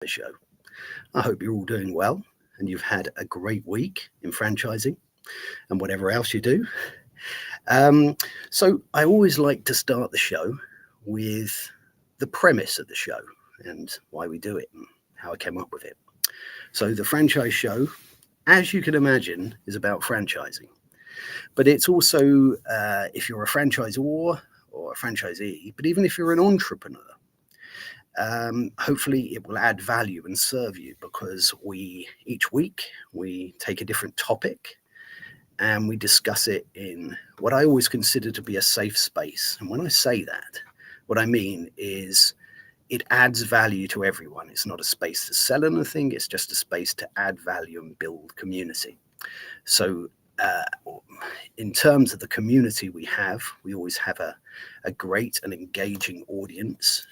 show. I hope you're all doing well and you've had a great week in franchising and whatever else you do. So I always like to start the show with the premise of the show and why we do it and how I came up with it. So the franchise show, as you can imagine, is about franchising. But it's also, if you're a franchisor or a franchisee, but even if you're an entrepreneur, hopefully it will add value and serve you, because each week we take a different topic and we discuss it in what I always consider to be a safe space. And when I say that, what I mean is it adds value to everyone. It's not a space to sell anything. It's just a space to add value and build community. So in terms of the community we always have a great and engaging audience.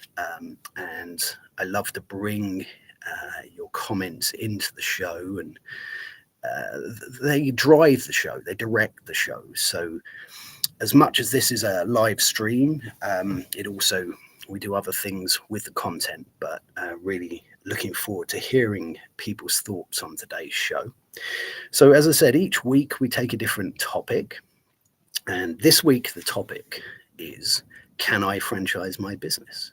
And I love to bring your comments into the show, and they drive the show, they direct the show. So as much as this is a live stream, we do other things with the content, but really looking forward to hearing people's thoughts on today's show. So as I said, each week we take a different topic. And this week the topic is, can I franchise my business?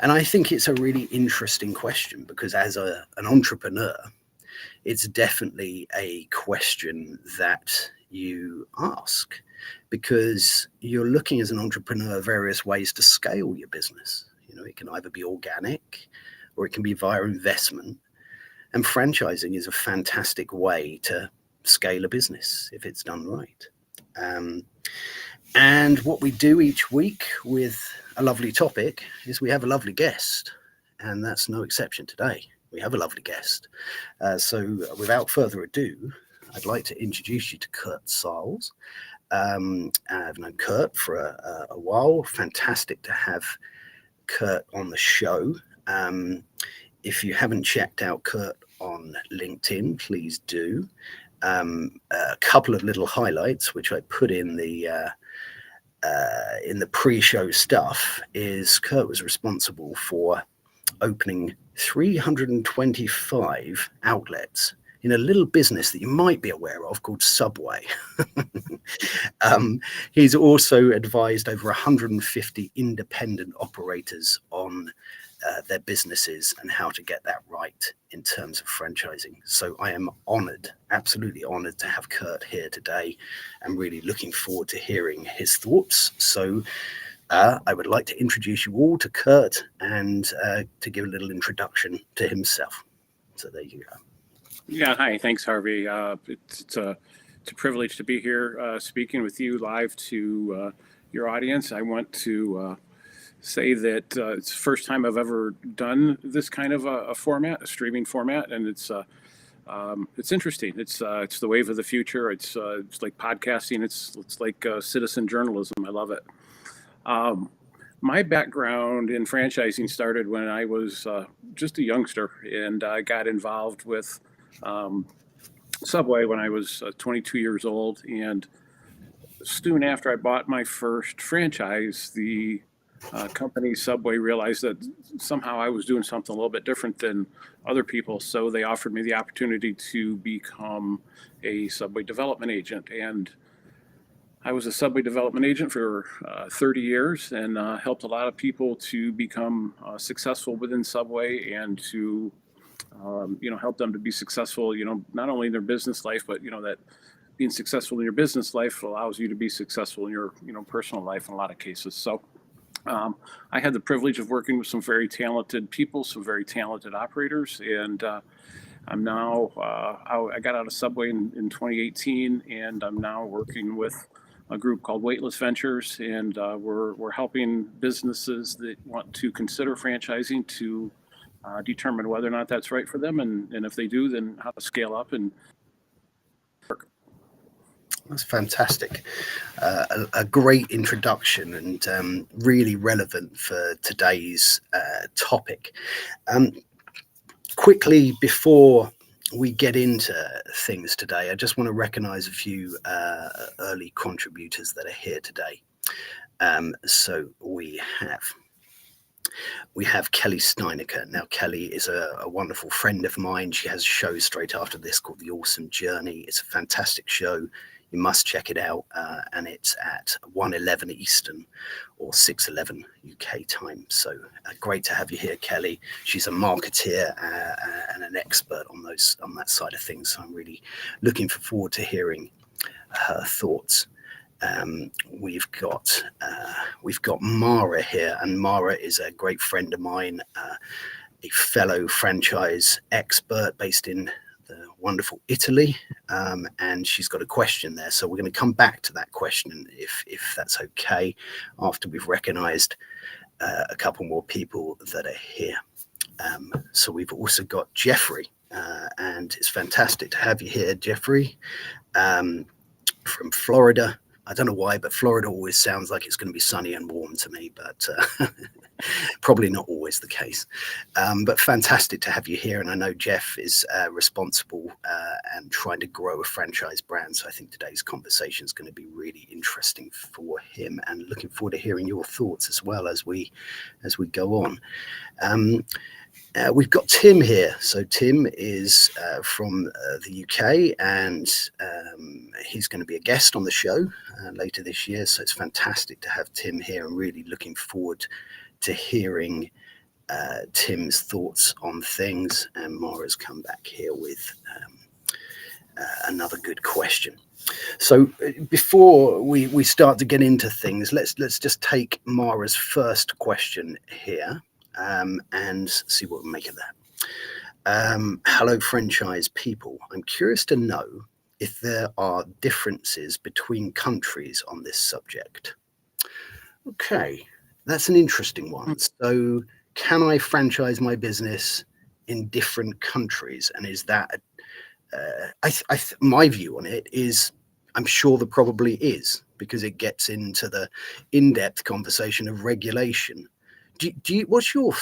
And I think it's a really interesting question, because as an entrepreneur, it's definitely a question that you ask, because you're looking as an entrepreneur various ways to scale your business. You know, it can either be organic or it can be via investment. And franchising is a fantastic way to scale a business if it's done right. And what we do each week with a lovely topic is we have a lovely guest, and that's no exception today. We have a lovely guest. So without further ado, I'd like to introduce you to Curt Sarles. I've known Curt for a while. Fantastic to have Curt on the show. If you haven't checked out Curt on LinkedIn, please do. A couple of little highlights which I put in the pre-show stuff is Curt was responsible for opening 325 outlets in a little business that you might be aware of called Subway. He's also advised over 150 independent operators on their businesses and how to get that right in terms of franchising. So I am honored, absolutely honored to have Curt here today. I'm really looking forward to hearing his thoughts. So I would like to introduce you all to Curt and to give a little introduction to himself. So there you go. Yeah, hi. Thanks, Harvey. It's a privilege to be here speaking with you live to your audience. I want to say that it's the first time I've ever done this kind of a format, a streaming format, and it's interesting. It's the wave of the future. It's like podcasting. It's like citizen journalism. I love it. My background in franchising started when I was just a youngster, and I got involved with Subway when I was 22 years old. And soon after I bought my first franchise, the company Subway realized that somehow I was doing something a little bit different than other people. So they offered me the opportunity to become a Subway development agent. And I was a Subway development agent for 30 years and helped a lot of people to become successful within Subway and to help them to be successful, not only in their business life, but, that being successful in your business life allows you to be successful in your, personal life in a lot of cases. So I had the privilege of working with some very talented people, some very talented operators. And I'm now, I got out of Subway in 2018, and I'm now working with a group called Weightless Ventures. And we're helping businesses that want to consider franchising to determine whether or not that's right for them, and if they do, then how to scale up and work. That's fantastic. A great introduction and really relevant for today's topic. Quickly, before we get into things today, I just want to recognize a few early contributors that are here today. So we have we have Kelly Steinecker. Now, Kelly is a wonderful friend of mine. She has a show straight after this called The Awesome Journey. It's a fantastic show. You must check it out. And it's at 1:11 Eastern or 6:11 UK time. So great to have you here, Kelly. She's a marketeer and an expert on that side of things. So I'm really looking forward to hearing her thoughts. We've got Mara here, and Mara is a great friend of mine, a fellow franchise expert based in the wonderful Italy, and she's got a question there. So we're going to come back to that question, if that's okay, after we've recognised a couple more people that are here. So we've also got Jeffrey, and it's fantastic to have you here, Jeffrey, from Florida. I don't know why, but Florida always sounds like it's going to be sunny and warm to me, but probably not always the case. But fantastic to have you here. And I know Jeff is responsible and trying to grow a franchise brand. So I think today's conversation is going to be really interesting for him, and looking forward to hearing your thoughts as well as we go on. We've got Tim here. So Tim is from the UK, and he's going to be a guest on the show later this year. So it's fantastic to have Tim here, and really looking forward to hearing Tim's thoughts on things. And Mara's come back here with another good question. So before we start to get into things, let's just take Mara's first question here. And see what we make of that. Hello, franchise people. I'm curious to know if there are differences between countries on this subject. Okay, that's an interesting one. So can I franchise my business in different countries? And is that, my view on it is, I'm sure there probably is, because it gets into the in-depth conversation of regulation. What's your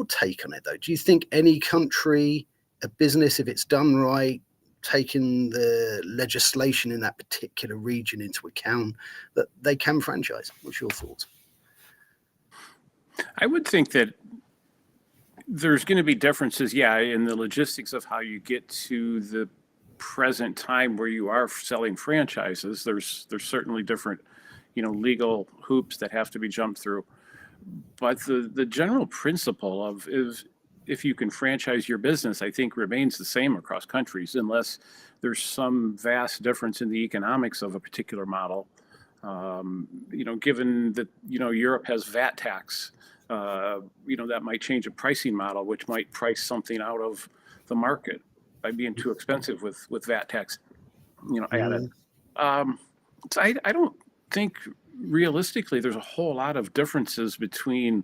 take on it, though? Do you think any country, a business, if it's done right, taking the legislation in that particular region into account, that they can franchise? What's your thoughts? I would think that there's going to be differences, in the logistics of how you get to the present time where you are selling franchises. There's certainly different, legal hoops that have to be jumped through. But the general principle of if you can franchise your business, I think remains the same across countries, unless there's some vast difference in the economics of a particular model. Given that, Europe has VAT tax, that might change a pricing model, which might price something out of the market by being too expensive with VAT tax, added. So I don't think realistically there's a whole lot of differences between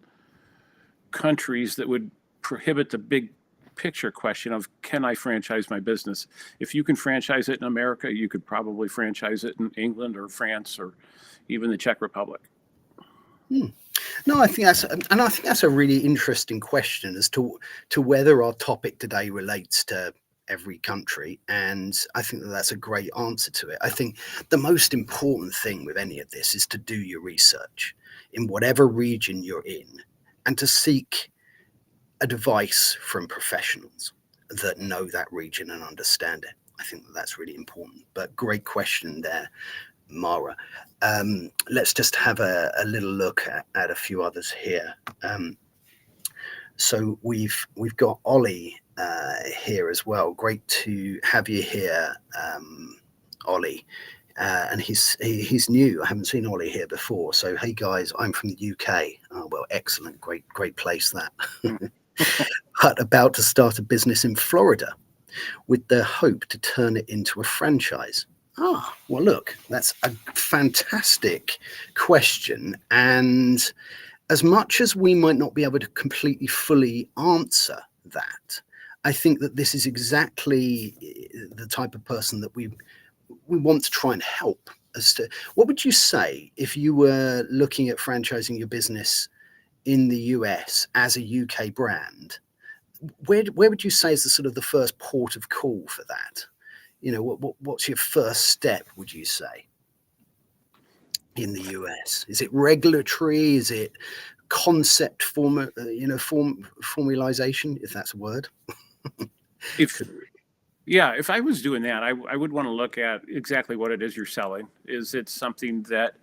countries that would prohibit the big picture question of, can I franchise my business? If you can franchise it in America, you could probably franchise it in England or France or even the Czech Republic. No, I think that's a really interesting question as to whether our topic today relates to every country, and I think that's a great answer to it. I think the most important thing with any of this is to do your research in whatever region you're in, and to seek advice from professionals that know that region and understand it. I think that's really important. But great question there, Mara. Let's just have a little look at a few others here. So we've got Ollie here as well. Great to have you here, Ollie. And he's new. I haven't seen Ollie here before. So hey guys, I'm from the UK. Oh, well, excellent, great place that. But about to start a business in Florida with the hope to turn it into a franchise. Ah, well, look, that's a fantastic question. And as much as we might not be able to completely fully answer that, I think that this is exactly the type of person that we want to try and help. As to what would you say if you were looking at franchising your business in the US as a UK brand? Where would you say is the sort of the first port of call for that? What's your first step, would you say, in the US? Is it regulatory? Is it concept formalization, if that's a word. If I was doing that, I would want to look at exactly what it is you're selling. Is it something that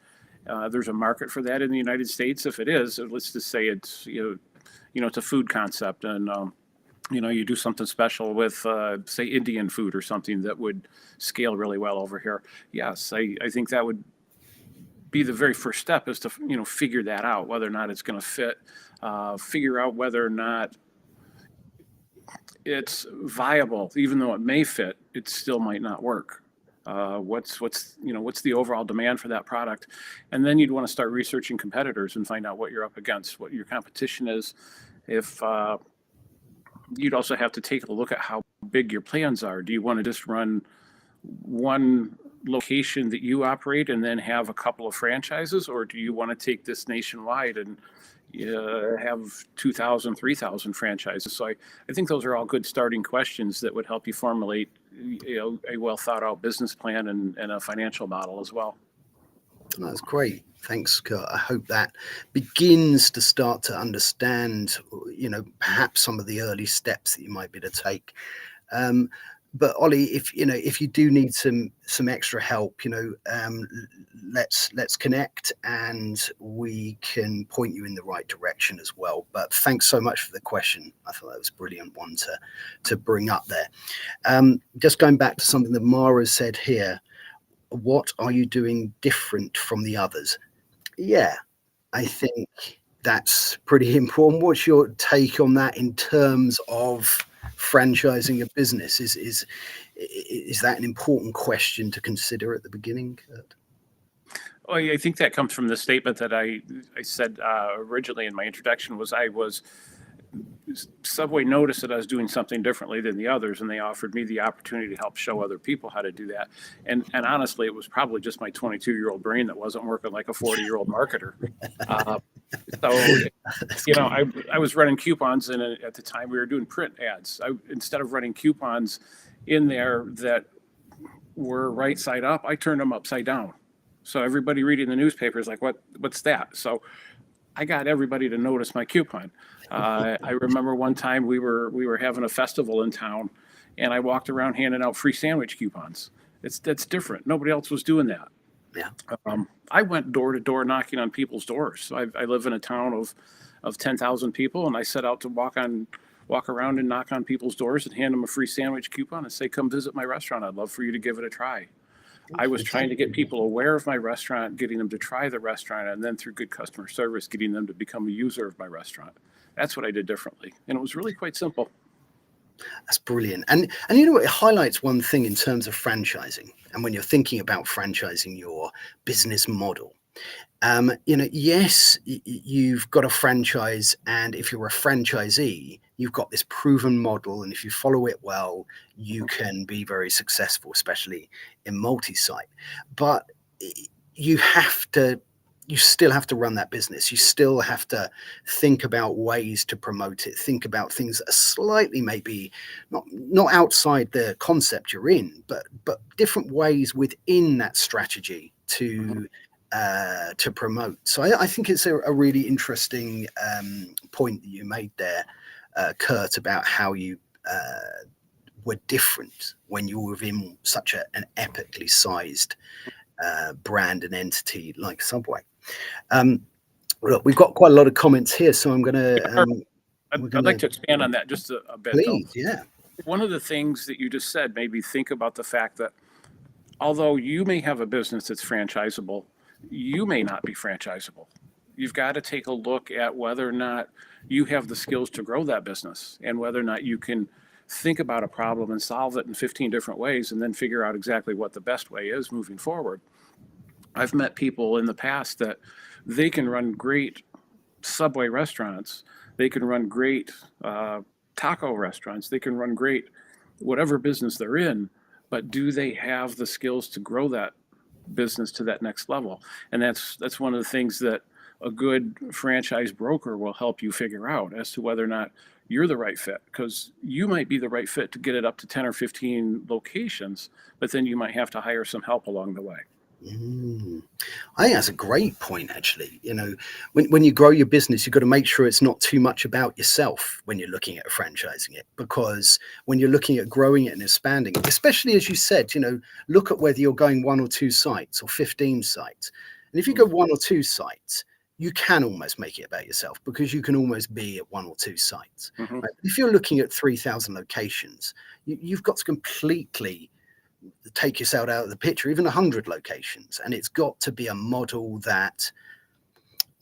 there's a market for that in the United States? If it is, let's just say it's it's a food concept, and you do something special with say Indian food or something that would scale really well over here. Yes, I think that would be the very first step, is to figure that out, whether or not it's going to fit, figure out whether or not it's viable. Even though it may fit, it still might not work. What's the overall demand for that product? And then you'd want to start researching competitors and find out what you're up against, what your competition is. If you'd also have to take a look at how big your plans are. Do you want to just run one location that you operate and then have a couple of franchises, or do you want to take this nationwide and have 2,000, 3,000 franchises? So I think those are all good starting questions that would help you formulate a well thought out business plan and a financial model as well. That's great. Thanks, Curt. I hope that begins to start to understand, perhaps some of the early steps that you might be to take. But Ollie, if you do need some extra help, let's connect and we can point you in the right direction as well. But thanks so much for the question. I thought that was a brilliant one to bring up there. Just going back to something that Mara said here, what are you doing different from the others? Yeah, I think that's pretty important. What's your take on that in terms of franchising a business? Is that an important question to consider at the beginning, Curt? Well, I think that comes from the statement that I said originally in my introduction. Subway noticed that I was doing something differently than the others, and they offered me the opportunity to help show other people how to do that. And honestly, it was probably just my 22-year-old brain that wasn't working like a 40-year-old marketer. I was running coupons, and at the time we were doing print ads. Instead of running coupons in there that were right side up, I turned them upside down. So everybody reading the newspaper is like, what's that? So I got everybody to notice my coupon. I remember one time we were having a festival in town, and I walked around handing out free sandwich coupons. That's different. Nobody else was doing that. Yeah. I went door to door knocking on people's doors. I live in a town of 10,000 people, and I set out to walk around and knock on people's doors and hand them a free sandwich coupon and say, come visit my restaurant. I'd love for you to give it a try. I was trying to get people aware of my restaurant, getting them to try the restaurant, and then through good customer service, getting them to become a user of my restaurant. That's what I did differently. And it was really quite simple. That's brilliant. And it highlights one thing in terms of franchising. And when you're thinking about franchising your business model, yes, you've got a franchise, and if you're a franchisee, you've got this proven model, and if you follow it well, you can be very successful, especially in multi-site. But you still have to run that business. You still have to think about ways to promote it, think about things that are slightly maybe not outside the concept you're in, but different ways within that strategy to promote. So I think it's a really interesting point that you made there, Curt, about how you were different when you were within such an epically sized brand and entity like Subway. Look, we've got quite a lot of comments here, so I'm going to... I'd like to expand on that just a bit. Please, though. Yeah. One of the things that you just said made me think about the fact that although you may have a business that's franchisable, you may not be franchisable. You've got to take a look at whether or not you have the skills to grow that business, and whether or not you can think about a problem and solve it in 15 different ways and then figure out exactly what the best way is moving forward. I've met people in the past that they can run great Subway restaurants. They can run great taco restaurants. They can run great whatever business they're in, but do they have the skills to grow that business to that next level? And that's one of the things that a good franchise broker will help you figure out as to whether or not you're the right fit, because you might be the right fit to get it up to 10 or 15 locations, but then you might have to hire some help along the way. Mm. I think that's a great point, actually. When you grow your business, you've got to make sure it's not too much about yourself when you're looking at franchising it, because when you're looking at growing it and expanding it, especially as you said, look at whether you're going 1 or 2 sites or 15 sites. And if you go 1 or 2 sites, you can almost make it about yourself, because you can almost be at 1 or 2 sites. Mm-hmm. Right? If you're looking at 3,000 locations, you've got to completely take yourself out of the picture, even 100 locations. And it's got to be a model that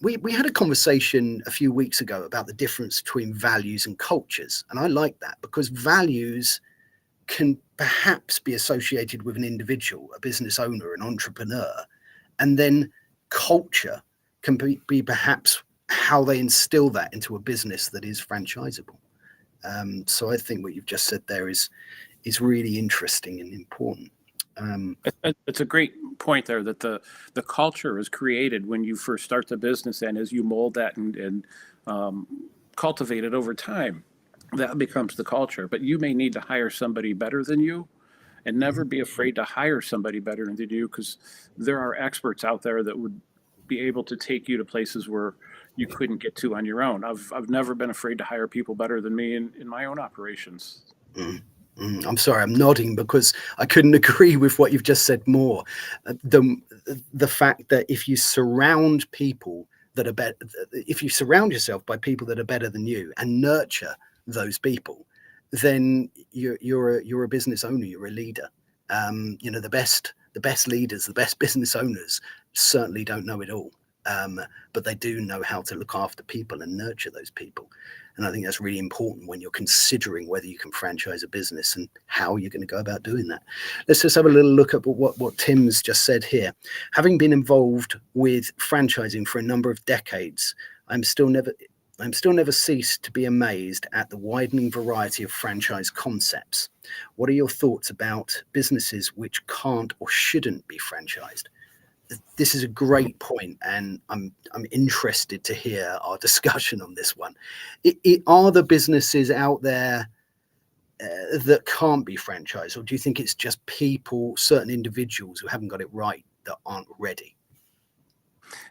we had a conversation a few weeks ago about the difference between values and cultures. And I like that, because values can perhaps be associated with an individual, a business owner, an entrepreneur. And then culture can be perhaps how they instill that into a business that is franchisable. So I think what you've just said there is really interesting and important. It's a great point there, that the culture is created when you first start the business, and as you mold that and cultivate it over time, that becomes the culture. But you may need to hire somebody better than you, and never be afraid to hire somebody better than you, because there are experts out there that would be able to take you to places where you couldn't get to on your own. I've never been afraid to hire people better than me in my own operations. I'm sorry, I'm nodding because I couldn't agree with what you've just said more. The fact that if you surround people that are better, if you surround yourself by people that are better than you and nurture those people, then you're a business owner, you're a leader. The best leaders, the best business owners certainly don't know it all. But they do know how to look after people and nurture those people. And I think that's really important when you're considering whether you can franchise a business and how you're going to go about doing that. Let's just have a little look at what Tim's just said here. Having been involved with franchising for a number of decades, I'm still never ceased to be amazed at the widening variety of franchise concepts. What are your thoughts about businesses which can't or shouldn't be franchised? This is a great point, and I'm interested to hear our discussion on this one. Are the businesses out there that can't be franchised, or do you think it's just people, certain individuals who haven't got it right, that aren't ready?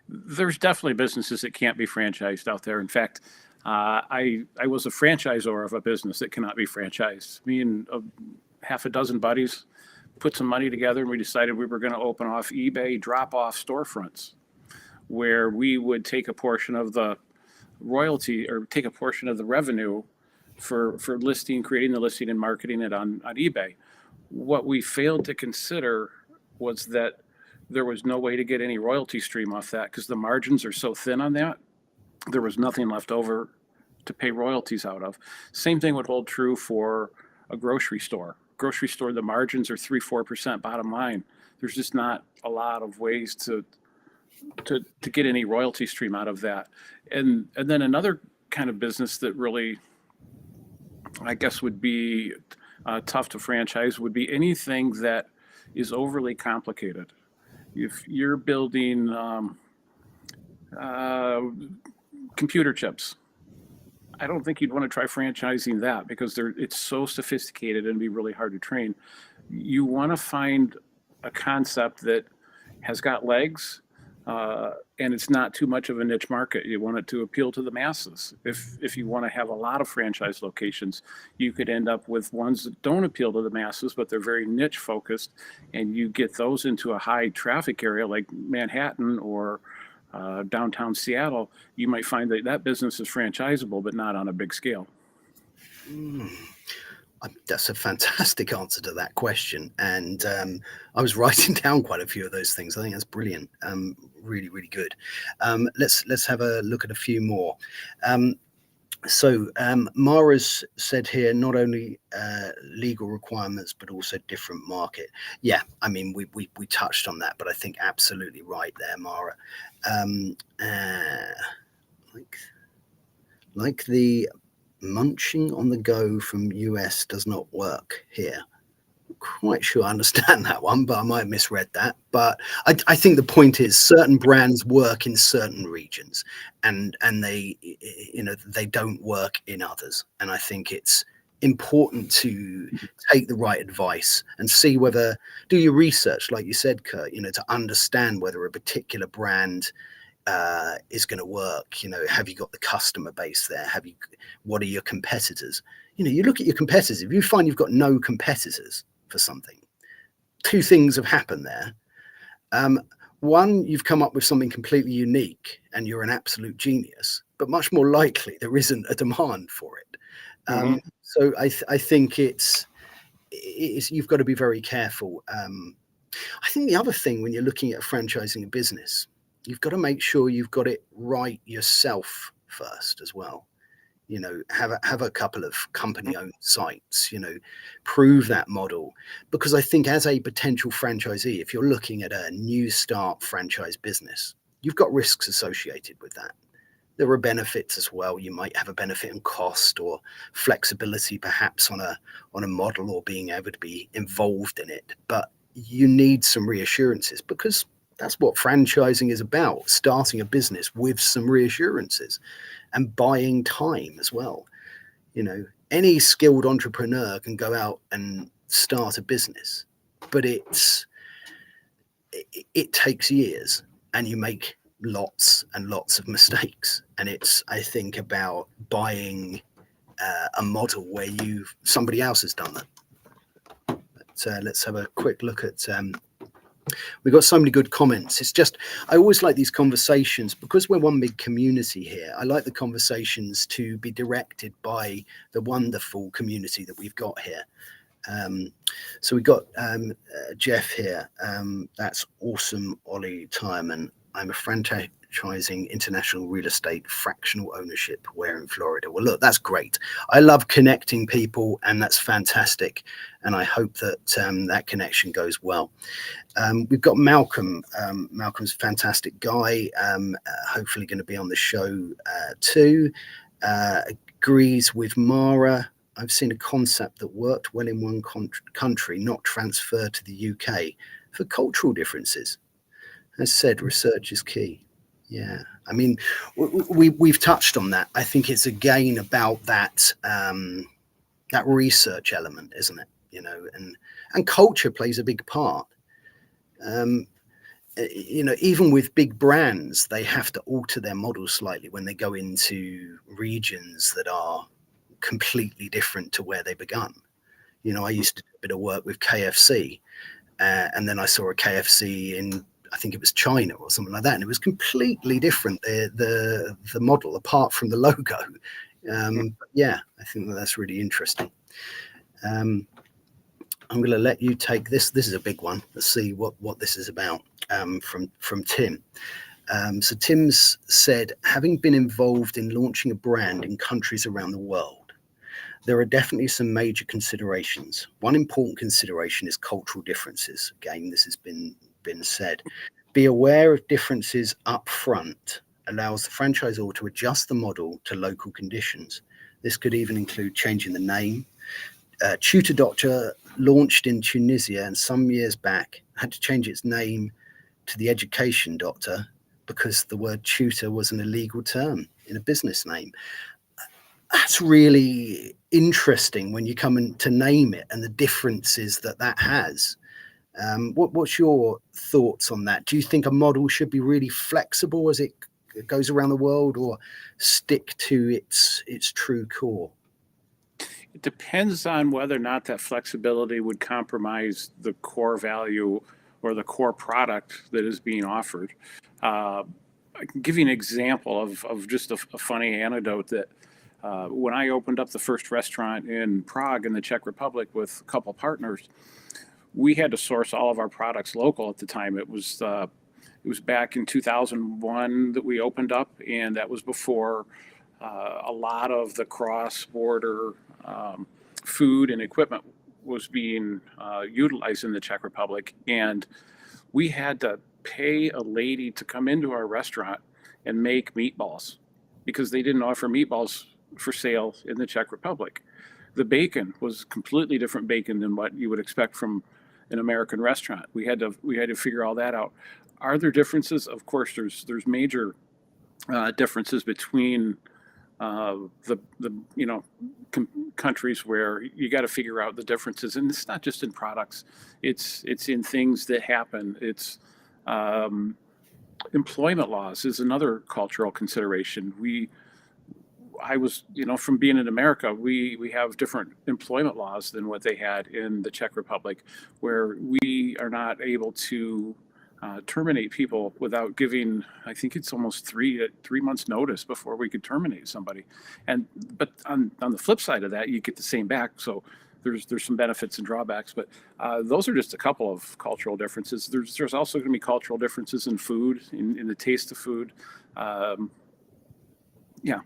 There's definitely businesses that can't be franchised out there. In fact, I was a franchisor of a business that cannot be franchised. Me and half a dozen buddies put some money together, and we decided we were going to open off eBay drop-off storefronts, where we would take a portion of the royalty, or take a portion of the revenue for creating the listing and marketing it on eBay. What we failed to consider was that there was no way to get any royalty stream off that, because the margins are so thin on that. There was nothing left over to pay royalties out of. Same thing would hold true for a grocery store. The margins are 3-4% bottom line. There's just not a lot of ways to get any royalty stream out of that. And then another kind of business that really, I guess, would be tough to franchise would be anything that is overly complicated. If you're building computer chips, I don't think you'd want to try franchising that, because it's so sophisticated and be really hard to train. You want to find a concept that has got legs, and it's not too much of a niche market. You want it to appeal to the masses. If you want to have a lot of franchise locations, you could end up with ones that don't appeal to the masses, but they're very niche focused, and you get those into a high traffic area like Manhattan or downtown Seattle. You might find that business is franchisable, but not on a big scale. That's a fantastic answer to that question. And I was writing down quite a few of those things. I think that's brilliant. Really, really good. Let's have a look at a few more. So Mara's said here, not only legal requirements, but also different market. Yeah, I mean, we touched on that, but I think absolutely right there, Mara. Like the munching on the go from US does not work here. I'm quite sure I understand that one, but I might have misread that. But I think the point is certain brands work in certain regions, and they don't work in others. And I think it's important to take the right advice and see whether, do your research, like you said, Curt, to understand whether a particular brand is going to work. Have you got the customer base there? What are your competitors? You look at your competitors. If you find you've got no competitors for something, two things have happened there. One, you've come up with something completely unique and you're an absolute genius, but much more likely there isn't a demand for it. So I think it's you've got to be very careful. I think the other thing when you're looking at franchising a business, you've got to make sure you've got it right yourself first as well. Have a couple of company-owned sites, prove that model. Because I think as a potential franchisee, if you're looking at a new start franchise business, you've got risks associated with that. There are benefits as well. You might have a benefit in cost or flexibility, perhaps on a model, or being able to be involved in it. But you need some reassurances, because that's what franchising is about, starting a business with some reassurances and buying time as well. Any skilled entrepreneur can go out and start a business, but it takes years and you make lots and lots of mistakes. And it's, I think, about buying a model where somebody else has done that. But let's have a quick look at we've got so many good comments. It's just, I always like these conversations because we're one big community here. I like the conversations to be directed by the wonderful community that we've got here. So we've got Jeff here. That's awesome, Ollie Tyman. I'm a franchising international real estate fractional ownership. Where in Florida? Well, look, that's great. I love connecting people, and that's fantastic. And I hope that that connection goes well. We've got Malcolm. Malcolm's a fantastic guy. Hopefully going to be on the show too. Agrees with Mara. I've seen a concept that worked well in one country, not transferred to the UK for cultural differences. As said, research is key. Yeah, I mean, we've touched on that. I think it's again about that that research element, isn't it? And culture plays a big part. Even with big brands, they have to alter their model slightly when they go into regions that are completely different to where they begun. I used to do a bit of work with KFC, and then I saw a KFC in, I think it was China or something like that, and it was completely different, the model, apart from the logo. Yeah, I think that's really interesting. I'm going to let you take this. This is a big one. Let's see what this is about. From Tim. So Tim's said, having been involved in launching a brand in countries around the world, there are definitely some major considerations. One important consideration is cultural differences. Again, this has been said. Be aware of differences up front allows the franchisor to adjust the model to local conditions. This could even include changing the name. Tutor Doctor launched in Tunisia, and some years back had to change its name to the Education Doctor because the word tutor was an illegal term in a business name. That's really interesting when you come in to name it and the differences that has. What's your thoughts on that? Do you think a model should be really flexible as it goes around the world, or stick to its true core? It depends on whether or not that flexibility would compromise the core value or the core product that is being offered. I can give you an example of just a funny anecdote that when I opened up the first restaurant in Prague in the Czech Republic with a couple partners, we had to source all of our products local at the time. It was back in 2001 that we opened up, and that was before a lot of the cross-border food and equipment was being utilized in the Czech Republic. And we had to pay a lady to come into our restaurant and make meatballs because they didn't offer meatballs for sale in the Czech Republic. The bacon was completely different bacon than what you would expect from an American restaurant. We had to figure all that out. Are there differences? Of course, there's major differences between the countries where you got to figure out the differences, and it's not just in products, it's in things that happen. It's employment laws is another cultural consideration. I was, from being in America, we have different employment laws than what they had in the Czech Republic, where we are not able to terminate people without giving, I think it's almost 3 months notice before we could terminate somebody. But on the flip side of that, you get the same back. So there's some benefits and drawbacks, but those are just a couple of cultural differences. There's also going to be cultural differences in food, in the taste of food. Yeah,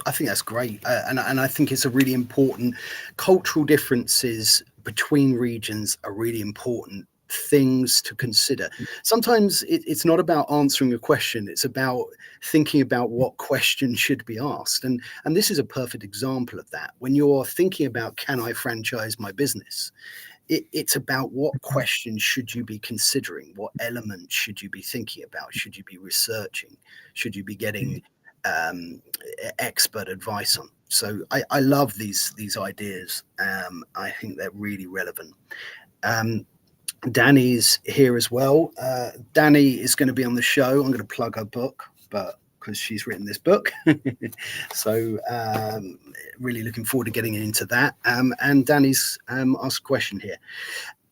I think that's great, and I think it's a really important. Cultural differences between regions are really important things to consider. Sometimes it's not about answering a question, it's about thinking about what question should be asked, and this is a perfect example of that. When you're thinking about, can I franchise my business, it's about what questions should you be considering, what elements should you be thinking about, should you be researching, should you be getting expert advice on. So I love these ideas. I think they're really relevant. Danny's here as well. Danny is going to be on the show. I'm going to plug her book, but because she's written this book. So really looking forward to getting into that. And Danny's asked a question here.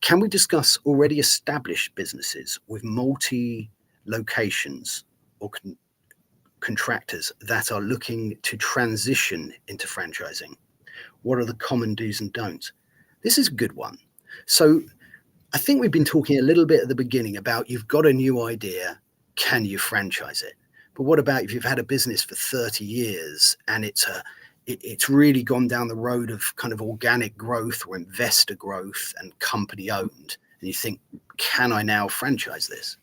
Can we discuss already established businesses with multi-locations or contractors that are looking to transition into franchising? What are the common do's and don'ts? This is a good one. So I think we've been talking a little bit at the beginning about, you've got a new idea, can you franchise it? But what about if you've had a business for 30 years and it's really gone down the road of kind of organic growth or investor growth and company owned, and you think, can I now franchise this?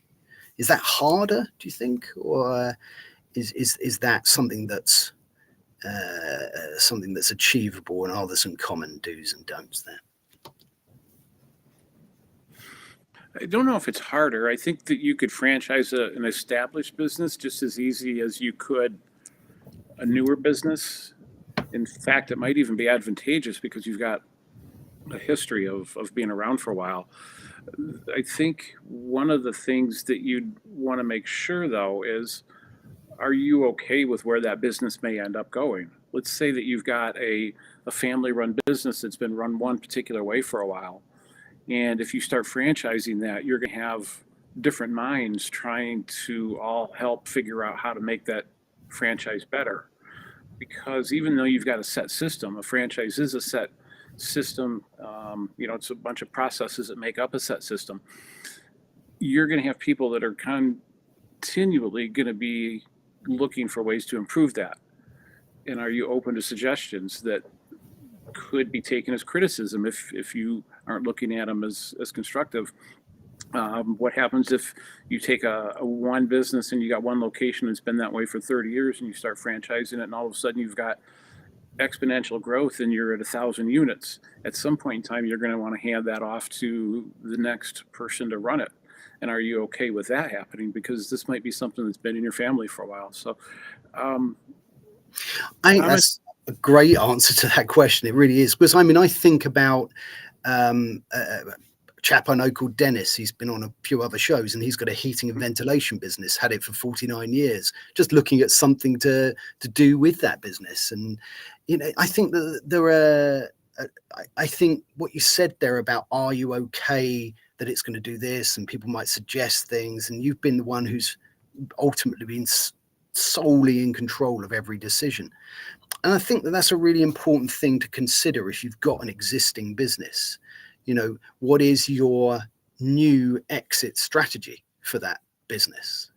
Is that harder, do you think, or is that something that's achievable, and are there some common do's and don'ts there? I don't know if it's harder. I think that you could franchise an established business just as easy as you could a newer business. In fact, it might even be advantageous because you've got a history of being around for a while. I think one of the things that you'd want to make sure, though, is, are you okay with where that business may end up going? Let's say that you've got a family-run business that's been run one particular way for a while. And if you start franchising that, you're going to have different minds trying to all help figure out how to make that franchise better. Because even though you've got a set system, a franchise is a set system. It's a bunch of processes that make up a set system. You're going to have people that are continually going to be looking for ways to improve that. And are you open to suggestions that could be taken as criticism if you aren't looking at them as constructive? What happens if you take a one business and you got one location and it's been that way for 30 years, and you start franchising it, and all of a sudden you've got exponential growth and you're at 1,000 units? At some point in time, you're going to want to hand that off to the next person to run it. And are you okay with that happening? Because this might be something that's been in your family for a while. So I think that's a great answer to that question. It really is. Because I think about a chap I know called Dennis. He's been on a few other shows, and he's got a heating and ventilation business, had it for 49 years, just looking at something to do with that business. And, I think that I think what you said there about, are you okay that it's going to do this, and people might suggest things, and you've been the one who's ultimately been solely in control of every decision. And I think that that's a really important thing to consider if you've got an existing business. What is your new exit strategy for that business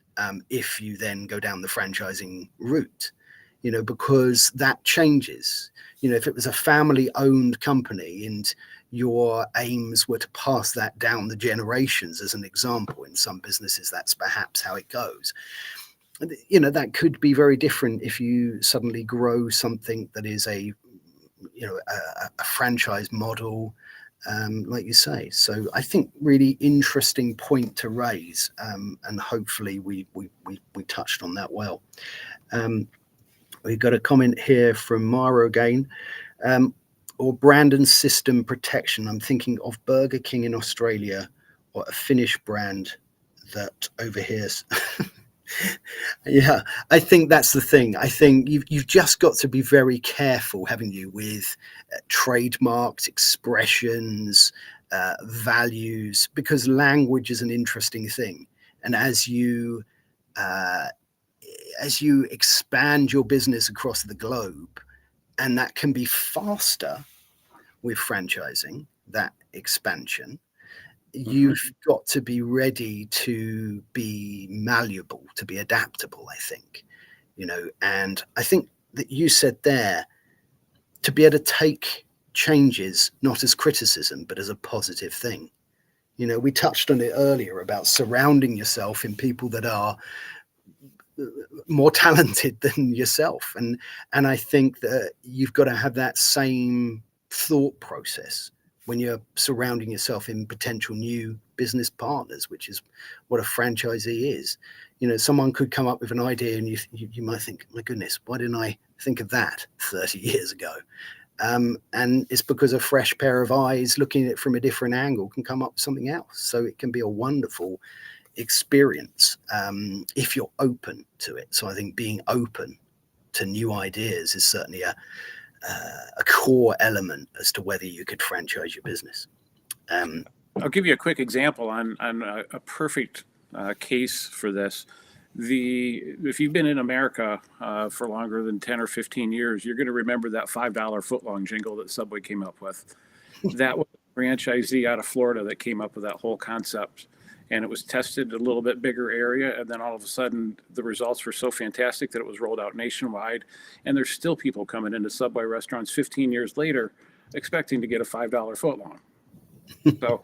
if you then go down the franchising route? Because that changes. If it was a family-owned company and your aims were to pass that down the generations, as an example, in some businesses, that's perhaps how it goes. That could be very different if you suddenly grow something that is a franchise model, like you say. So I think really interesting point to raise, and hopefully we touched on that well. We've got a comment here from Mara again. Or brand and system protection. I'm thinking of Burger King in Australia or a Finnish brand that overhears. Yeah, I think that's the thing. I think you've just got to be very careful, haven't you, with trademarked expressions, values, because language is an interesting thing. And as you expand your business across the globe, and that can be faster with franchising, that expansion, you've got to be ready to be malleable, to be adaptable, I think, and I think that you said there, to be able to take changes not as criticism but as a positive thing. We touched on it earlier about surrounding yourself in people that are more talented than yourself, and I think that you've got to have that same thought process when you're surrounding yourself in potential new business partners, which is what a franchisee is. Someone could come up with an idea and you might think, my goodness, why didn't I think of that 30 years ago? And it's because a fresh pair of eyes looking at it from a different angle can come up with something else. So it can be a wonderful experience if you're open to it. So I think being open to new ideas is certainly a core element as to whether you could franchise your business. I'll give you a quick example on a perfect case for this. If you've been in America for longer than 10 or 15 years, you're going to remember that $5 footlong jingle that Subway came up with. That was a franchisee out of Florida that came up with that whole concept. And it was tested in a little bit bigger area. And then all of a sudden, the results were so fantastic that it was rolled out nationwide. And there's still people coming into Subway restaurants 15 years later expecting to get a $5 footlong. So,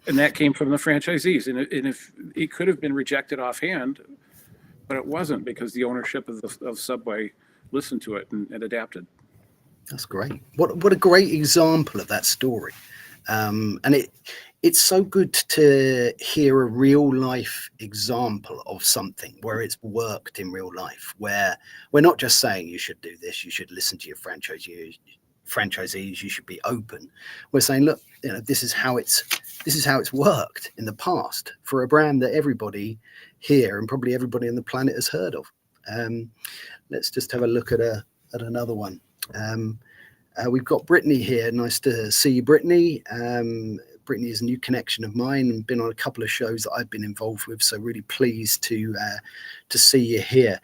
and that came from the franchisees. And if it could have been rejected offhand, but it wasn't, because the ownership of Subway listened to it and adapted. That's great. What a great example of that story. And it's so good to hear a real life example of something where it's worked in real life, where we're not just saying you should do this, you should listen to your franchisees, you should be open. We're saying, look, this is how it's worked in the past for a brand that everybody here and probably everybody on the planet has heard of. Let's just have a look at another one. We've got Brittany here. Nice to see you, Brittany. Brittany is a new connection of mine and been on a couple of shows that I've been involved with. So really pleased to see you here.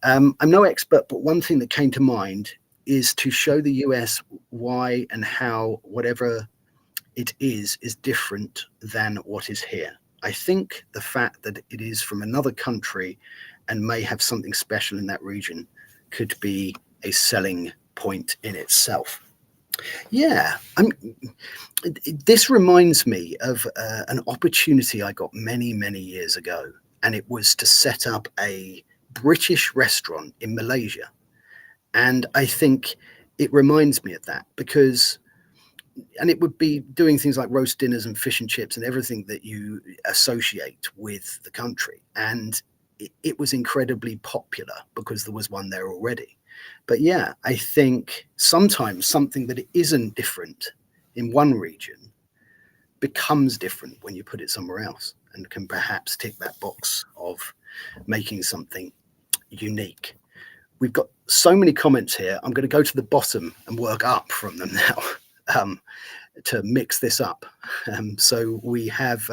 I'm no expert, but one thing that came to mind is to show the US why and how whatever it is different than what is here. I think the fact that it is from another country and may have something special in that region could be a selling point in itself. Yeah, this reminds me of an opportunity I got many, many years ago, and it was to set up a British restaurant in Malaysia. And I think it reminds me of that because, and it would be doing things like roast dinners and fish and chips and everything that you associate with the country. And it was incredibly popular because there was one there already. But yeah, I think sometimes something that isn't different in one region becomes different when you put it somewhere else and can perhaps tick that box of making something unique. We've got so many comments here. I'm going to go to the bottom and work up from them now to mix this up. So we have,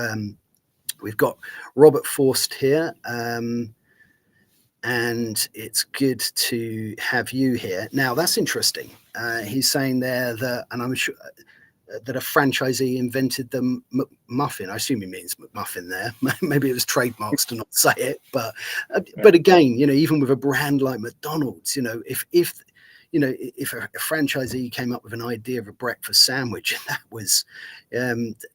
we've got Robert Forst here. And it's good to have you here. Now, that's interesting. He's saying there that, and I'm sure that a franchisee invented the McMuffin. I assume he means McMuffin there. Maybe it was trademarks to not say it. But again, even with a brand like McDonald's, if a franchisee came up with an idea of a breakfast sandwich and that was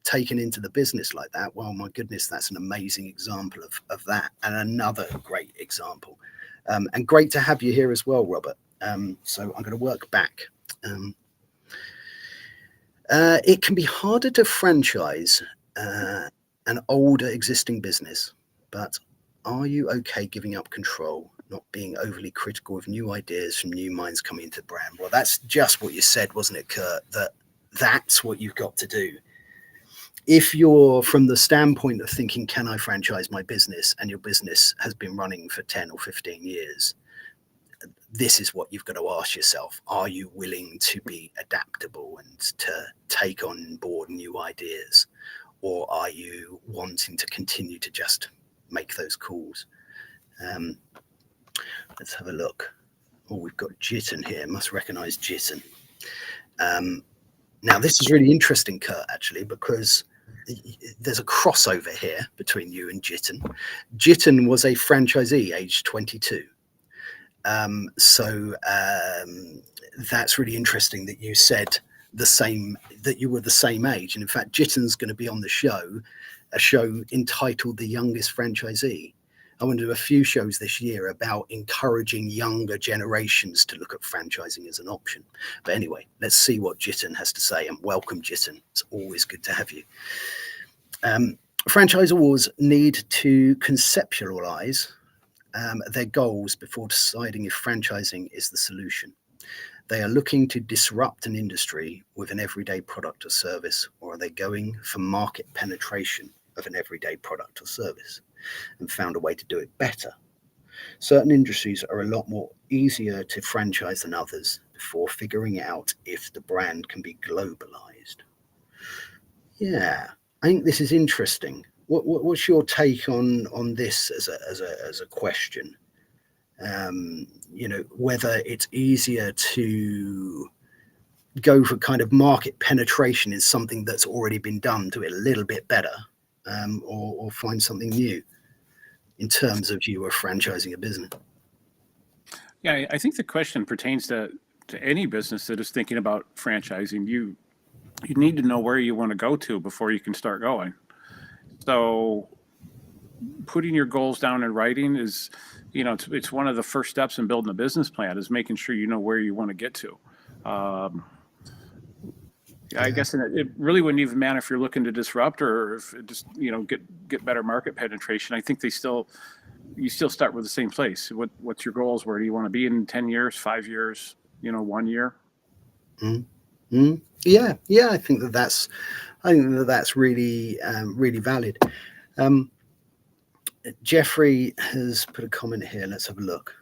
taken into the business like that, well, my goodness, that's an amazing example of that, and another great example. And great to have you here as well, Robert. So I'm going to work back. It can be harder to franchise an older existing business, but are you okay giving up control, not being overly critical of new ideas from new minds coming into the brand. Well, that's just what you said, wasn't it, Curt? That's what you've got to do. If you're from the standpoint of thinking, can I franchise my business, and your business has been running for 10 or 15 years, this is what you've got to ask yourself. Are you willing to be adaptable and to take on board new ideas? Or are you wanting to continue to just make those calls? Let's have a look. Oh, we've got Jitten here. Must recognize Jitten. Now, this is really interesting, Curt, actually, because there's a crossover here between you and Jitten. Jitten was a franchisee aged 22. So that's really interesting that you said that you were the same age. And in fact, Jitten's going to be on the show, a show entitled The Youngest Franchisee. I want to do a few shows this year about encouraging younger generations to look at franchising as an option. But anyway, let's see what Curt has to say, and welcome, Curt. It's always good to have you. Franchisors need to conceptualize their goals before deciding if franchising is the solution. They are looking to disrupt an industry with an everyday product or service, or are they going for market penetration of an everyday product or service and found a way to do it better? Certain industries are a lot more easier to franchise than others before figuring out if the brand can be globalized. Yeah, I think this is interesting. What's your take on this as a question? Whether it's easier to go for kind of market penetration in something that's already been done, do it a little bit better, or find something new in terms of you are franchising a business. Yeah, I think the question pertains to any business that is thinking about franchising. You need to know where you want to go to before you can start going. So putting your goals down in writing is, it's one of the first steps in building a business plan, is making sure you know where you want to get to. I guess it really wouldn't even matter if you're looking to disrupt or if it just, get better market penetration. I think you still start with the same place. What's your goals? Where do you want to be in 10 years, 5 years, 1 year? Mm-hmm. Yeah. I think that's really, really valid. Jeffrey has put a comment here. Let's have a look.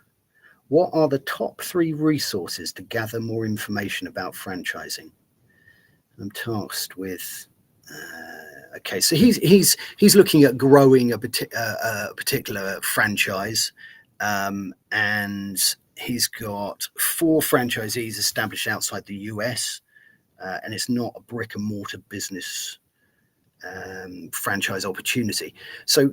What are the top 3 resources to gather more information about franchising? I'm tasked with. Okay, so he's looking at growing a particular franchise, and he's got 4 franchisees established outside the US, and it's not a brick and mortar business franchise opportunity. So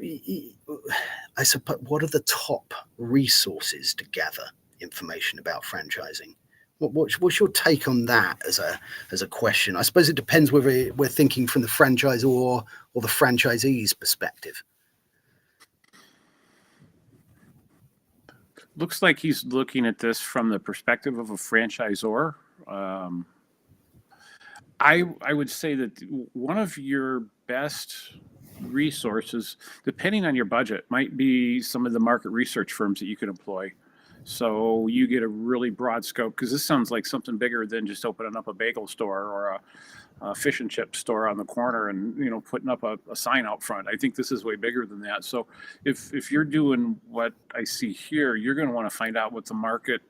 I suppose, what are the top resources to gather information about franchising? What's your take on that as a question? I suppose it depends whether we're thinking from the franchisor or the franchisee's perspective. Looks like he's looking at this from the perspective of a franchisor. I would say that one of your best resources, depending on your budget, might be some of the market research firms that you can employ. So you get a really broad scope, because this sounds like something bigger than just opening up a bagel store or a fish and chip store on the corner and putting up a sign out front. I think this is way bigger than that. So if you're doing what I see here, you're going to want to find out what the market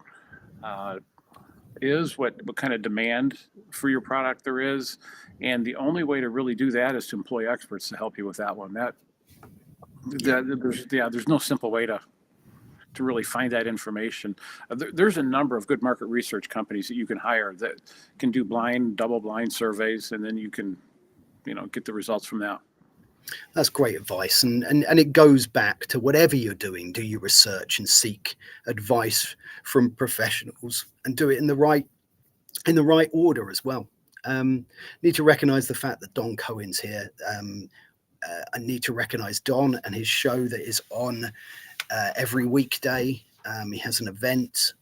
is, what kind of demand for your product there is, and the only way to really do that is to employ experts to help you with that one. There's no simple way to really find that information. There's a number of good market research companies that you can hire that can do double blind surveys, and then you can, get the results from that. That's great advice. And it goes back to whatever you're doing, do your research and seek advice from professionals and do it in the right order as well. Need to recognize the fact that Don Cohen's here. I need to recognize Don and his show that is on every weekday. He has an event,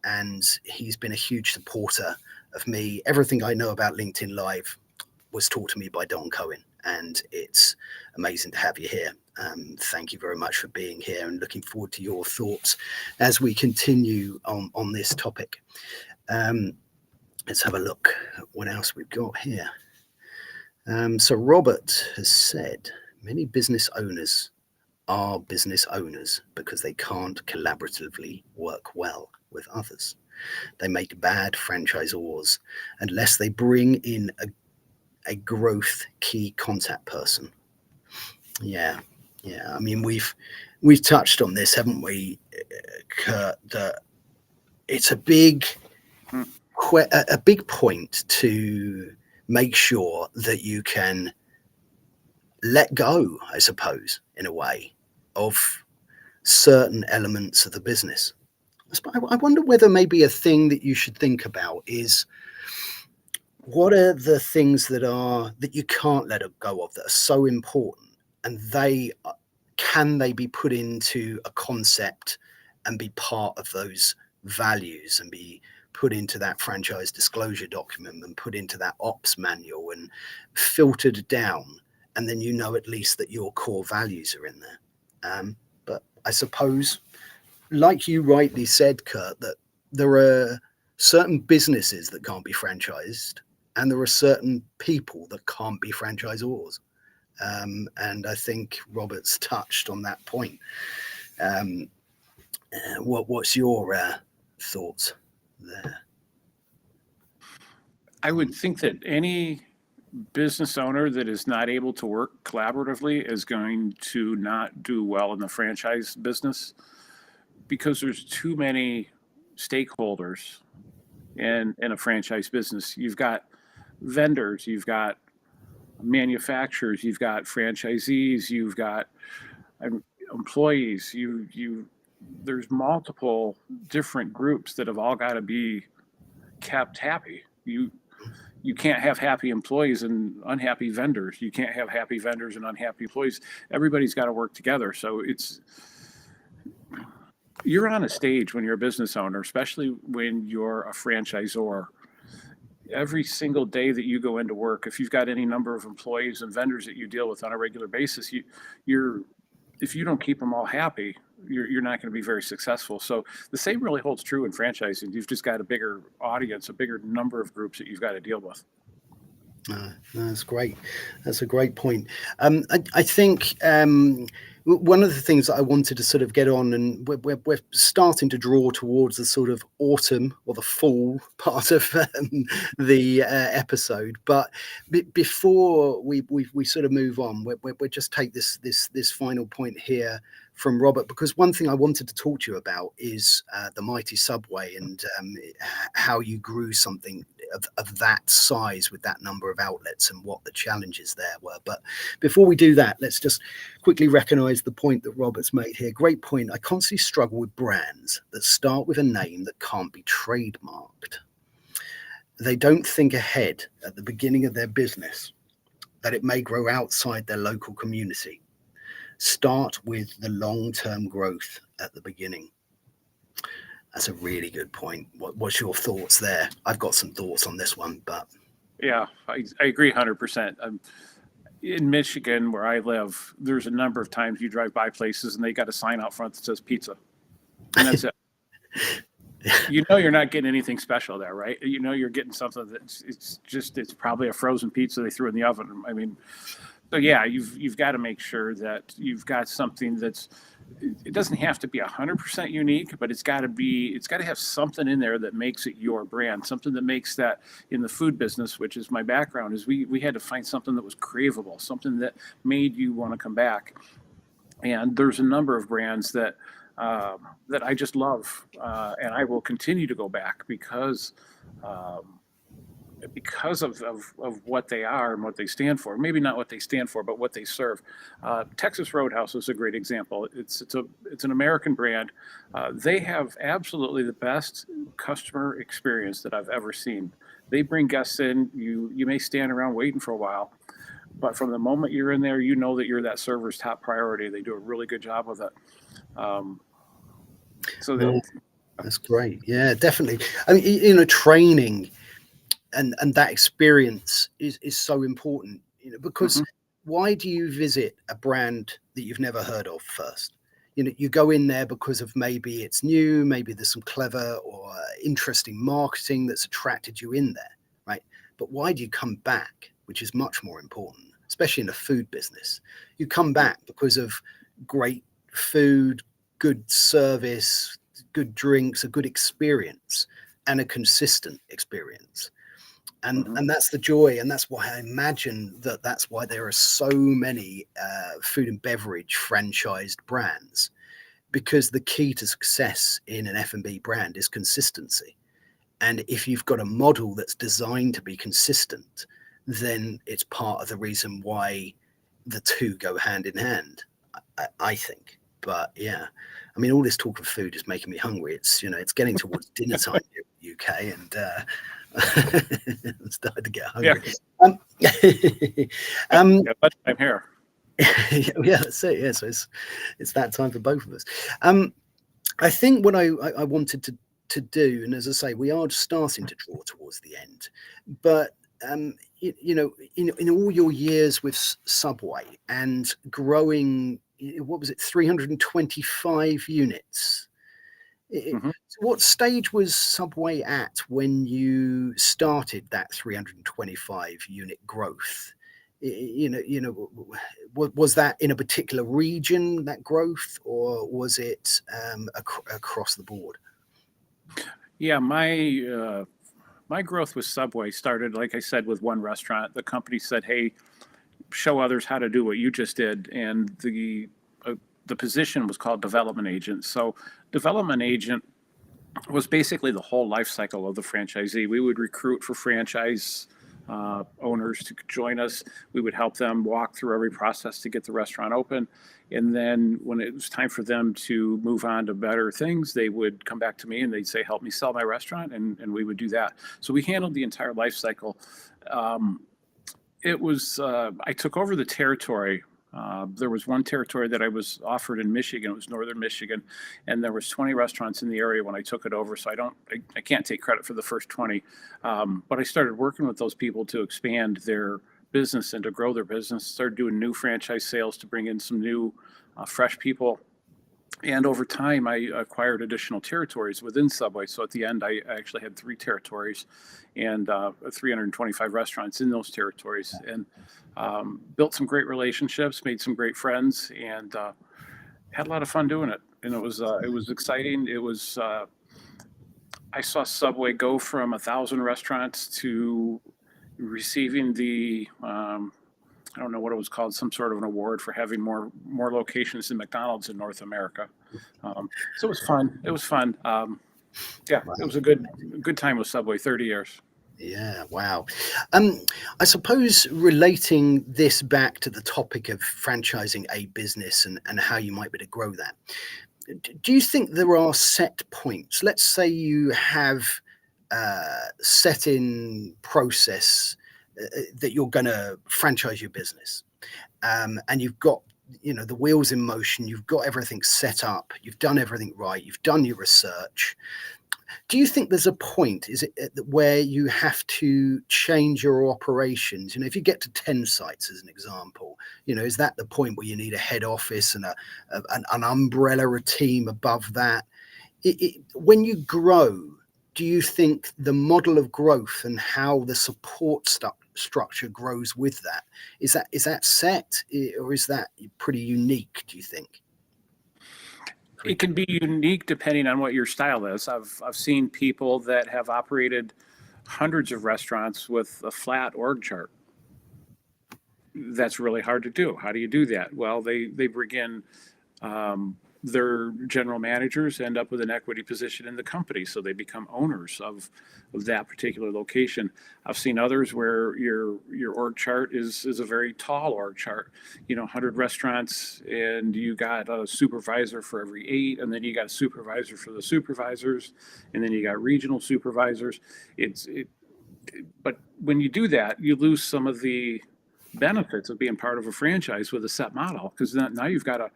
and he's been a huge supporter of me. Everything I know about LinkedIn Live, was taught to me by Don Cohen, and it's amazing to have you here. Thank you very much for being here, and looking forward to your thoughts as we continue on this topic. Let's have a look at what else we've got here. So Robert has said, many business owners are business owners because they can't collaboratively work well with others. They make bad franchisors unless they bring in a growth key contact person. Yeah. I mean, we've touched on this, haven't we, Curt? That it's a big point to make sure that you can let go, I suppose, in a way, of certain elements of the business. I wonder whether maybe a thing that you should think about is, what are the things that you can't let go of that are so important, and can they be put into a concept and be part of those values and be put into that franchise disclosure document and put into that ops manual and filtered down, and then at least that your core values are in there. But I suppose, like you rightly said, Curt, that there are certain businesses that can't be franchised, and there are certain people that can't be franchisors. And I think Robert's touched on that point. What's your thoughts there? I would think that any business owner that is not able to work collaboratively is going to not do well in the franchise business, because there's too many stakeholders in a franchise business. You've got vendors, you've got manufacturers, you've got franchisees, you've got employees, there's multiple different groups that have all got to be kept happy. You can't have happy employees and unhappy vendors. You can't have happy vendors and unhappy employees. Everybody's got to work together. So you're on a stage when you're a business owner, especially when you're a franchisor. Every single day that you go into work, if you've got any number of employees and vendors that you deal with on a regular basis, if you don't keep them all happy, you're not going to be very successful. So the same really holds true in franchising. You've just got a bigger audience, a bigger number of groups that you've got to deal with. That's great. That's a great point. I think one of the things that I wanted to sort of get on, and we're starting to draw towards the sort of autumn or the fall part of the episode, but before we sort of move on, we just take this final point here from Robert, because one thing I wanted to talk to you about is the mighty Subway, and how you grew something of that size with that number of outlets and what the challenges there were. But before we do that, let's just quickly recognize the point that Robert's made here. Great point. I constantly struggle with brands that start with a name that can't be trademarked. They don't think ahead at the beginning of their business that it may grow outside their local community. Start with the long-term growth at the beginning. That's a really good point. What's your thoughts there? I've got some thoughts on this one, but yeah, I agree 100%. In Michigan, where I live, there's a number of times you drive by places and they got a sign out front that says pizza, and that's it. You're not getting anything special there, right? You're getting something that's it's probably a frozen pizza they threw in the oven. I mean, so yeah, you've got to make sure that you've got something it doesn't have to be 100% unique, but it's got to have something in there that makes it your brand, something that makes that. In the food business, which is my background, is we had to find something that was craveable, something that made you want to come back. And there's a number of brands that I just love, and I will continue to go back because of what they are and what they stand for. Maybe not what they stand for, but what they serve. Texas Roadhouse is a great example. It's an American brand. They have absolutely the best customer experience that I've ever seen. They bring guests in. You may stand around waiting for a while, but from the moment you're in there, you know that you're that server's top priority. They do a really good job with it. That's great. Yeah, definitely. I mean, training and that experience is so important, because why do you visit a brand that you've never heard of first? You go in there because of maybe it's new, maybe there's some clever or interesting marketing that's attracted you in there, right? But why do you come back, which is much more important, especially in the food business? You come back because of great food, good service, good drinks, a good experience, and a consistent experience. And that's the joy, and that's why I imagine that's why there are so many food and beverage franchised brands, because the key to success in an F&B brand is consistency. And if you've got a model that's designed to be consistent, then it's part of the reason why the two go hand in hand, I think. But yeah, I mean, all this talk of food is making me hungry. It's getting towards dinner time here in the UK, and I'm starting to get hungry. Yeah, but I'm here. Yeah, that's it. Yeah, so it's that time for both of us. I think what I wanted to do, and as I say, we are starting to draw towards the end, but in all your years with Subway and growing, what was it, 325 units? So what stage was Subway at when you started that 325 unit growth? Was that in a particular region, that growth, or was it across the board? Yeah, my growth with Subway started, like I said, with one restaurant. The company said, "Hey, show others how to do what you just did," and the position was called development agent. So, development agent was basically the whole life cycle of the franchisee. We would recruit for franchise owners to join us. We would help them walk through every process to get the restaurant open. And then when it was time for them to move on to better things, they would come back to me and they'd say, "Help me sell my restaurant." And we would do that. So we handled the entire life cycle. I took over the territory. There was one territory that I was offered in Michigan. It was northern Michigan, and there was 20 restaurants in the area when I took it over. So I can't take credit for the first 20, but I started working with those people to expand their business and to grow their business. Started doing new franchise sales to bring in some new, fresh people. And over time, I acquired additional territories within Subway. So at the end, I actually had 3 territories and 325 restaurants in those territories, and built some great relationships, made some great friends, and had a lot of fun doing it. And it was exciting. I saw Subway go from 1,000 restaurants to receiving the I don't know what it was called, some sort of an award for having more locations than McDonald's in North America. So it was fun. It was fun. Yeah, it was a good time with Subway. 30 years. Yeah, wow. I suppose relating this back to the topic of franchising a business and how you might be able to grow that, do you think there are set points? Let's say you have set in process that you're going to franchise your business, and you've got the wheels in motion, you've got everything set up, you've done everything right, you've done your research. Do you think there's a point, is it where you have to change your operations? If you get to 10 sites as an example, is that the point where you need a head office and an umbrella, a team above that? When you grow, do you think the model of growth and how the support structure grows with that, is that set, or is that pretty unique, do you think? It can be unique depending on what your style is. I've seen people that have operated hundreds of restaurants with a flat org chart. That's really hard to do. How do you do that? Well, they bring in their general managers, end up with an equity position in the company, so they become owners of that particular location. I've seen others where your org chart is a very tall org chart, 100 restaurants, and you got a supervisor for every 8, and then you got a supervisor for the supervisors, and then you got regional supervisors. But when you do that, you lose some of the benefits of being part of a franchise with a set model, because now you've got a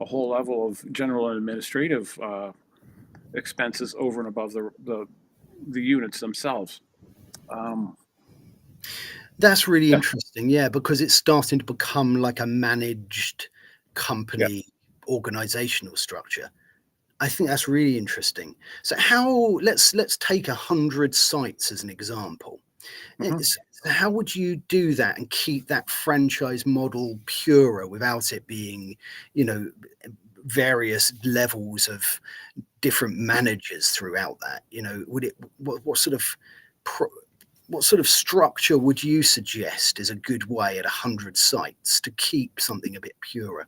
whole level of general and administrative expenses over and above the units themselves. Um, That's really yeah, interesting. Yeah, because it's starting to become like a managed yeah. company organizational structure. I think that's really interesting. So let's take 100 sites as an example. Hmm. So how would you do that and keep that franchise model purer without it being, you know, various levels of different managers throughout that? You know, would it what sort of pro, what sort of structure would you suggest is a good way at 100 sites to keep something a bit purer?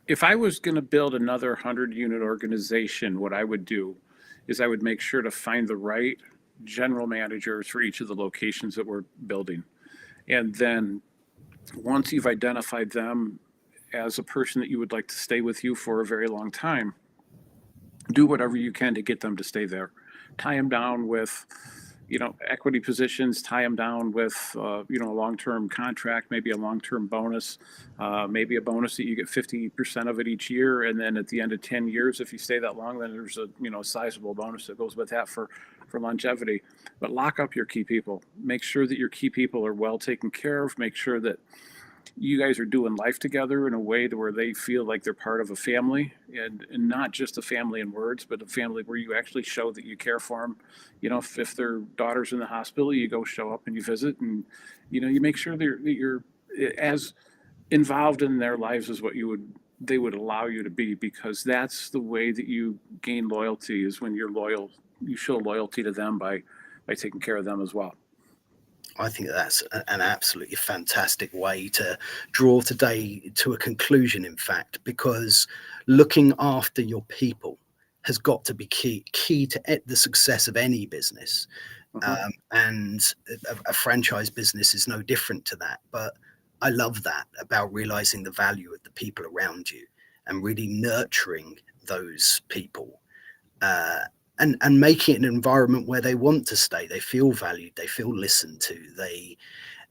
If I was going to build another 100-unit organization, what I would do is I would make sure to find the right general managers for each of the locations that we're building. And then once you've identified them as a person that you would like to stay with you for a very long time, do whatever you can to get them to stay there. Tie them down with, equity positions, tie them down with, a long-term contract, maybe a long-term bonus, maybe a bonus that you get 50% of it each year. And then at the end of 10 years, if you stay that long, then there's a, sizable bonus that goes with that for longevity. But lock up your key people. Make sure that your key people are well taken care of. Make sure that you guys are doing life together in a way to where they feel like they're part of a family, and not just a family in words, but a family where you actually show that you care for them. If their daughter's in the hospital, you go show up and you visit, and you make sure that you're as involved in their lives as what they would allow you to be, because that's the way that you gain loyalty, is when you're loyal. You show loyalty to them by taking care of them as well. I think that's an absolutely fantastic way to draw today to a conclusion, in fact, because looking after your people has got to be key to the success of any business. Hmm. And a franchise business is no different to that. But I love that about realizing the value of the people around you and really nurturing those people. Uh, and making it an environment where they want to stay, they feel valued, they feel listened to,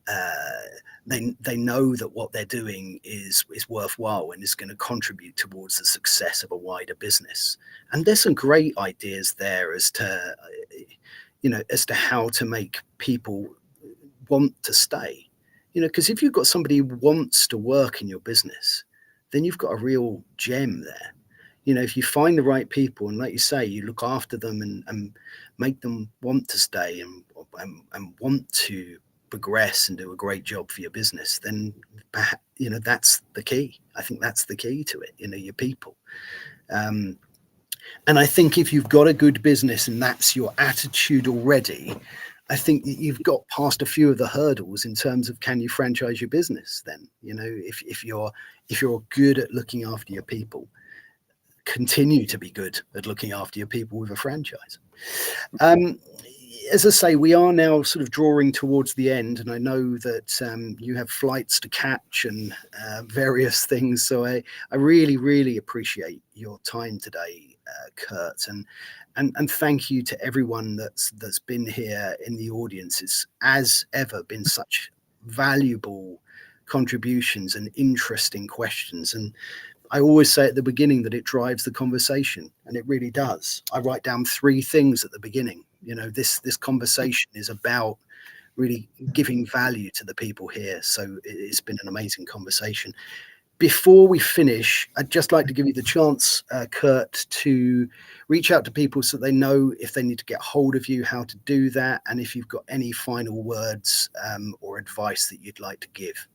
uh, they know that what they're doing is worthwhile and is going to contribute towards the success of a wider business. And there's some great ideas there as to as to how to make people want to stay. Because if you've got somebody who wants to work in your business, then you've got a real gem there. If you find the right people and, like you say, you look after them and make them want to stay and want to progress and do a great job for your business, then that's the key. I think that's the key to it. Your people. Um, and I think if you've got a good business and that's your attitude already, I think that you've got past a few of the hurdles in terms of, can you franchise your business? Then if you're good at looking after your people, continue to be good at looking after your people with a franchise. Um, as I say, we are now sort of drawing towards the end, and I know that you have flights to catch and various things. So I really, really appreciate your time today, Curt, and thank you to everyone that's been here in the audience. It's, as ever, been such valuable contributions and interesting questions. And I always say at the beginning that it drives the conversation, and it really does. I write down 3 things at the beginning. This conversation is about really giving value to the people here. So it's been an amazing conversation. Before we finish, I'd just like to give you the chance, Curt, to reach out to people so they know if they need to get hold of you, how to do that, and if you've got any final words or advice that you'd like to give.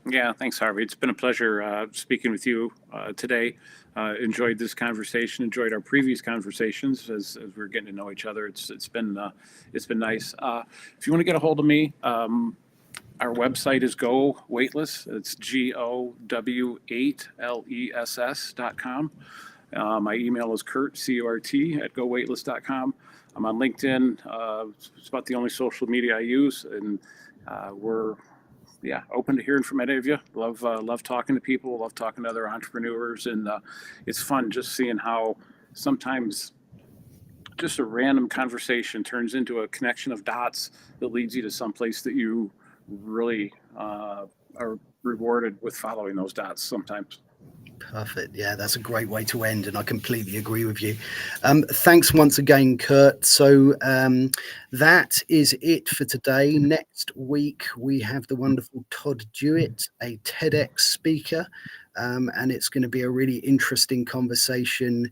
Yeah, thanks, Harvey. It's been a pleasure speaking with you today. Enjoyed this conversation. Enjoyed our previous conversations as we're getting to know each other. It's been nice. If you want to get a hold of me, our website is Go Weightless. It's GOW8LESS.com. My email is Curt, CURT, at GoWeightless.com. I'm on LinkedIn. It's about the only social media I use, and we're open to hearing from any of you. Love talking to people. Love talking to other entrepreneurs, and it's fun just seeing how sometimes just a random conversation turns into a connection of dots that leads you to someplace that you really are rewarded with following those dots sometimes. Perfect. Yeah, that's a great way to end, and I completely agree with you. Thanks once again, Curt. So that is it for today. Next week, we have the wonderful Todd Jewett, a TEDx speaker, and it's going to be a really interesting conversation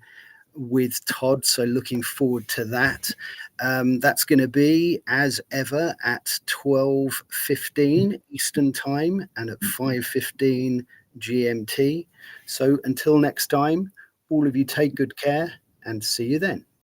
with Todd. So looking forward to that. That's going to be, as ever, at 12:15 Eastern Time and at 5:15 GMT. So until next time, all of you take good care and see you then.